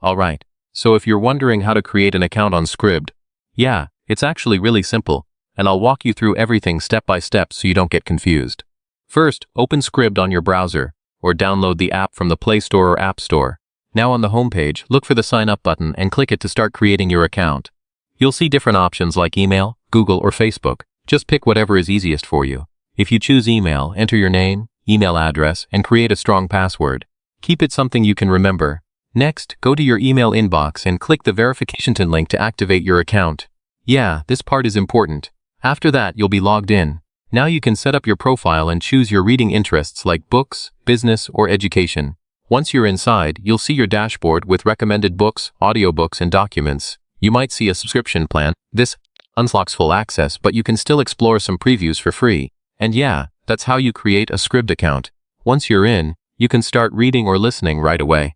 Alright, so if you're wondering how to create an account on Scribd, yeah, it's actually really simple, and I'll walk you through everything step by step so you don't get confused. First, open Scribd on your browser, or download the app from the Play Store or App Store. Now on the homepage, look for the Sign Up button and click it to start creating your account. You'll see different options like email, Google, or Facebook. Just pick whatever is easiest for you. If you choose email, enter your name, email address, and create a strong password. Keep it something you can remember. Next, go to your email inbox and click the verification link to activate your account. Yeah, this part is important. After that, you'll be logged in. Now you can set up your profile and choose your reading interests like books, business, or education. Once you're inside, you'll see your dashboard with recommended books, audiobooks, and documents. You might see a subscription plan. This unlocks full access, but you can still explore some previews for free. And yeah, that's how you create a Scribd account. Once you're in, you can start reading or listening right away.